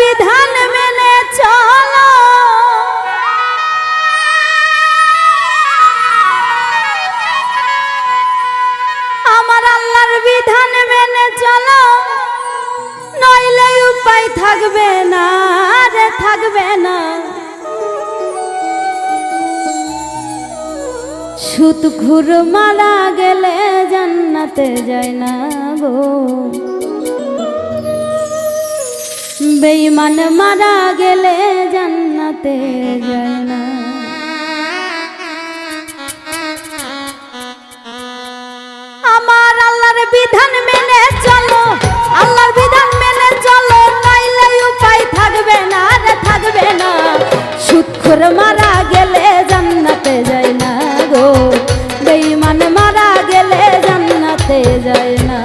বিধান মেনে চলো, আমার আল্লাহর বিধান মেনে চলো, নইলে উপায় থাকবে না রে থাকবে না। সুদ ঘুর মারা গেলে জান্নাতে যায় না গো, বেঈমান মারা গেলে জান্নাতে যায় না। আমার আল্লাহর বিধান মেনে চলো, আল্লাহর বিধান মেনে চলো, নাইলে উপায় থাকবে না রে থাকবে না। সুদখোর মারা গেলে জান্নাতে যায় না গো, বেঈমান মারা গেলে জান্নাতে যায় না।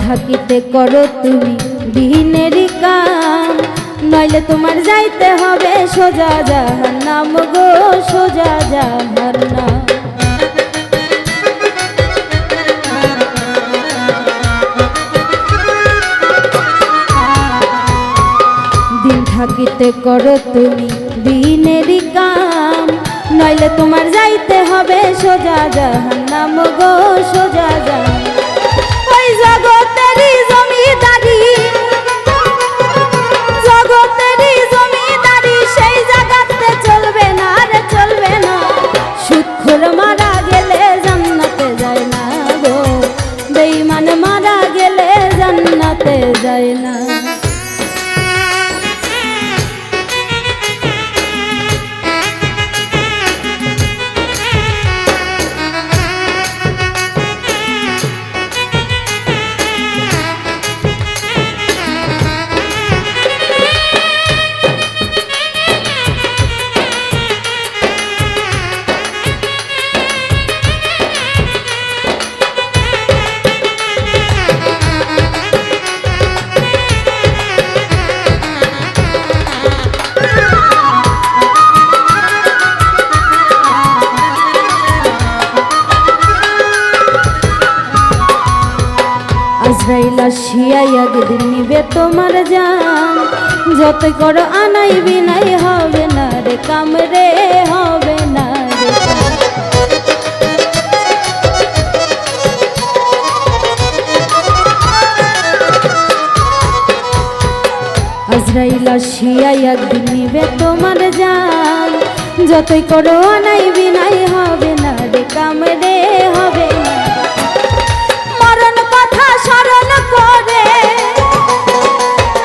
থাকিতে করো তুমি দিনেরই কাম, নইলে তোমার যাইতে হবে সোজা জাহান্নাম গো, সোজা জাহান্নাম। দিন থাকিতে করো তুমি দিনেরই কাম, নইলে তোমার যাইতে হবে সোজা জাহান্নাম গো, সোজা জাহান্নাম। ওই জগতেরই জমিদারি, জগতেরই জমিদারি, সেই জায়গাতে চলবে না রে চলবে না। সুদখোর মারা গেলে জান্নাতে যায় না গো, বেঈমান মারা গেলে জান্নাতে যায় না। আজরাইল আসিয়া একদিন নিবে তোমার জান, যতই করো আনাই বিনাই হবে না রে কাম রে, হবে না রে কাম। আজরাইল আসিয়া একদিন নিবে তোমার জান, যতই করো আনাই বিনাই হবে না রে কাম রে, হবে না। মরণ কথা স্মরণ করে,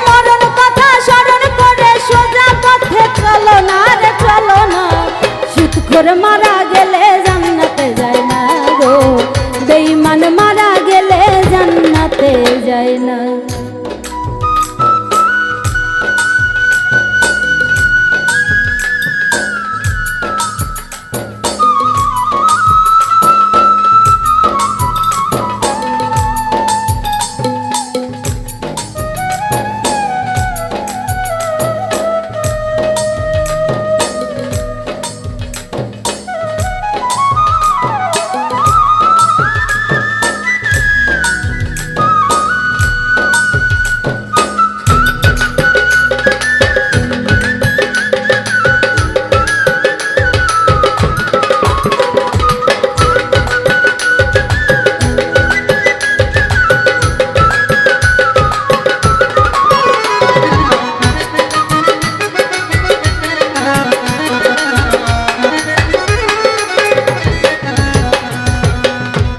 মরণ কথা স্মরণ করে, সোজা পথে চলো না রে চলো না। সুদখোর মারা গেলে জান্নাতে যায় না গো, বেঈমান মারা গেলে জান্নাতে যায় না।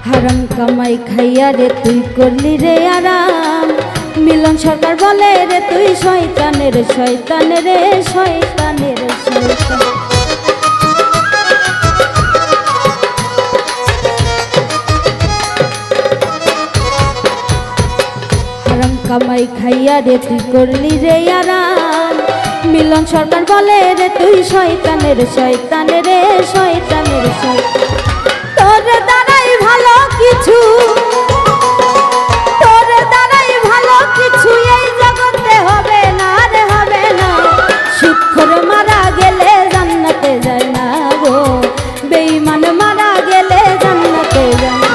হারাম কামাই খাইয়া রে তুই করলি রে আরাম, মিলন সরকার বলে রে তুই শয়তানের শয়তান রে, শয়তানের শয়তান। হারাম কামাই খাইয়া রে তুই করলি রে আরাম, মিলন সরকার বলে রে তুই শয়তানের শয়তানের রে শয়তানের শয়তান তোর দ্বারাই ভালো কিছু তোর দ্বারাই ভালো কিছু এই জগতে হবে না রে হবে না সুদখোর মারা গেলে জান্নাতে যায় না গো বেঈমান মারা গেলে জান্নাতে যায় না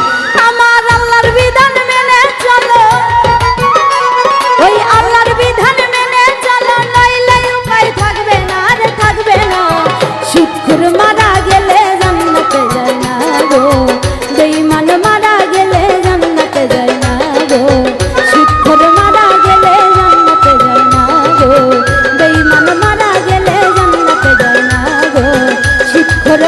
আমার আল্লাহর বিধান মেনে চলো ওই আল্লাহর বিধান মেনে চলো নইলে উপায় থাকবে না রে থাকবে না সুদখোর মারা গেলে জান্নাতে যায় না গো বেঈমান মারা গেলে জান্নাতে যায় না গো সুদখোর মারা গেলে জান্নাতে যায় না গো বেঈমান মারা গেলে জান্নাতে যায় না গো সুদখোর